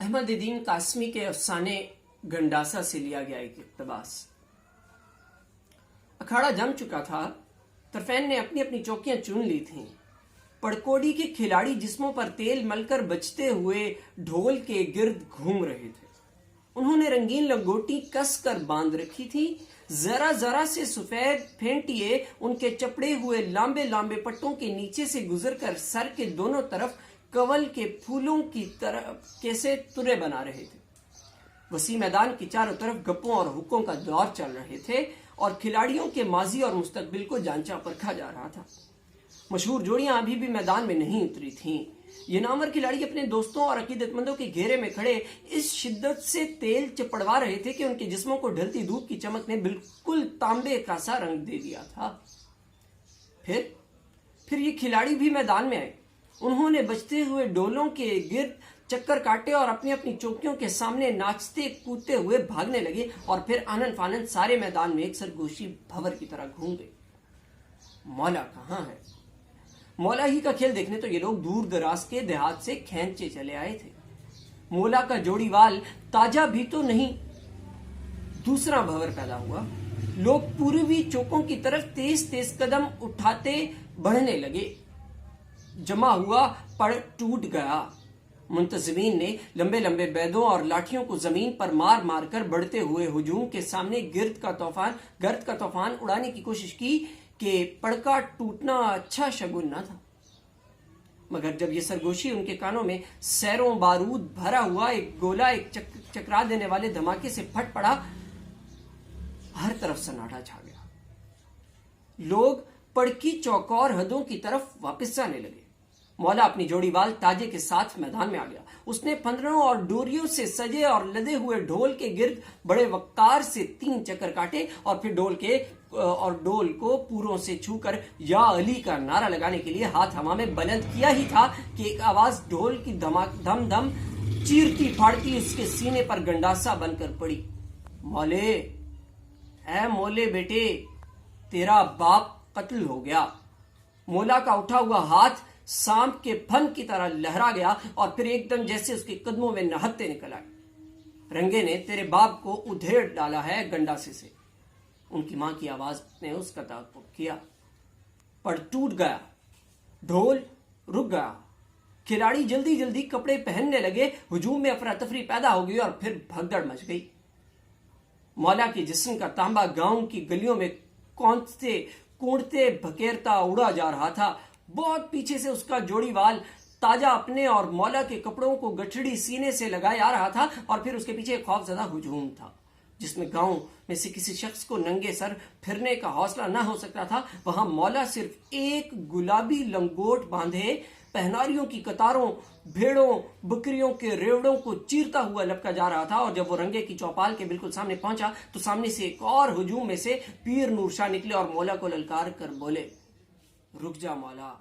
احمد دین قاسمی کے افسانے گنڈاسا سے لیا گیا ایک اقتباس۔ اکھاڑا جم چکا تھا، طرفین نے اپنی اپنی چوکیاں چن لی تھیں۔ پڑکوڑی کے کھلاڑی جسموں پر تیل مل کر بجتے ہوئے ڈھول کے گرد گھوم رہے تھے۔ انہوں نے رنگین لنگوٹی کس کر باندھ رکھی تھی، ذرا ذرا سے سفید پھینٹیے ان کے چپڑے ہوئے لامبے لامبے پٹوں کے نیچے سے گزر کر سر کے دونوں طرف کنول کے پھولوں کی طرف کیسے ترے بنا رہے تھے۔ وسیع میدان کی چاروں طرف گپوں اور حکوں کا دور چل رہے تھے اور کھلاڑیوں کے ماضی اور مستقبل کو جانچا پرکھا جا رہا تھا۔ مشہور جوڑیاں ابھی بھی میدان میں نہیں اتری تھیں۔ یہ نامور کھلاڑی اپنے دوستوں اور عقیدت مندوں کے گھیرے میں کھڑے اس شدت سے تیل چپڑوا رہے تھے کہ ان کے جسموں کو ڈھلتی دھوپ کی چمک نے بالکل تانبے کا سا رنگ دے دیا تھا۔ پھر یہ کھلاڑی بھی میدان میں آئے۔ انہوں نے بجتے ہوئے ڈولوں کے گرد چکر کاٹے اور اپنی اپنی چوکیوں کے سامنے ناچتے کودتے ہوئے بھاگنے لگے اور پھر آنن فانن سارے میدان میں ایک سرگوشی بھور کی طرح گھوم گئے۔ مولا کہاں ہے؟ مولا ہی کا کھیل دیکھنے تو یہ لوگ دور دراز کے دیہات سے کھینچے چلے آئے تھے۔ مولا کا جوڑی وال تاجا بھی تو نہیں، دوسرا بھور پیدا ہوا۔ لوگ پوروی چوکوں کی طرف تیز تیز قدم اٹھاتے بڑھنے لگے۔ جمع ہوا پڑ ٹوٹ گیا۔ منتظمین نے لمبے لمبے بیدوں اور لاٹھیوں کو زمین پر مار مار کر بڑھتے ہوئے ہجوم کے سامنے گرد کا طوفان اڑانے کی کوشش کی کہ پڑکا ٹوٹنا اچھا شگون نہ تھا۔ مگر جب یہ سرگوشی ان کے کانوں میں سیروں بارود بھرا ہوا ایک گولا ایک چکرا دینے والے دھماکے سے پھٹ پڑا، ہر طرف سناٹا چھا گیا۔ لوگ پڑکی چوکور حدوں کی طرف واپس جانے لگے۔ مولا اپنی جوڑی وال تاجے کے ساتھ میدان میں آ گیا۔ اس نے پھندروں اور ڈوریوں سے سجے اور لدے ہوئے ڈھول کے گرد بڑے وقار سے 3 چکر کاٹے اور پھر ڈول کو پوروں سے چھو کر یا علی کا نعرہ لگانے کے لیے ہاتھ ہوا میں بلند کیا ہی تھا کہ ایک آواز ڈھول کی دھم دھم چیرتی پھاڑتی اس کے سینے پر گنڈاسا بن کر پڑی۔ مولے، اے مولے بیٹے، تیرا باپ قتل ہو گیا۔ مولا کا اٹھا ہوا ہاتھ سانپ کے پھن کی طرح لہرا گیا اور پھر ایک دم جیسے اس کے قدموں میں نہتے نکل آئے۔ رنگے نے تیرے باپ کو ادھیڑ ڈالا ہے گنڈاسے سے۔ ان کی ماں کی آواز نے اس کا تعاقب کیا۔ پڑ ٹوٹ گیا، ڈھول رک گیا، کھلاڑی جلدی جلدی کپڑے پہننے لگے، ہجوم میں افراتفری پیدا ہو گئی اور پھر بھگدڑ مچ گئی۔ مولا کے جسم کا تانبا گاؤں کی گلیوں میں کوڑتے بھکیرتا اڑا جا رہا تھا۔ بہت پیچھے سے اس کا جوڑی وال تاجا اپنے اور مولا کے کپڑوں کو گٹھڑی سینے سے لگائے آ رہا تھا اور پھر اس کے پیچھے ایک خوف زدہ ہجوم تھا جس میں گاؤں میں سے کسی شخص کو ننگے سر پھرنے کا حوصلہ نہ ہو سکتا تھا۔ وہاں مولا صرف ایک گلابی لنگوٹ باندھے پہناریوں کی قطاروں، بھیڑوں بکریوں کے ریوڑوں کو چیرتا ہوا لپکا جا رہا تھا، اور جب وہ رنگے کی چوپال کے بالکل سامنے پہنچا تو سامنے سے ایک اور ہجوم میں سے پیر نور شاہ نکلے اور مولا کو للکار کر بولے، رک جا مولا۔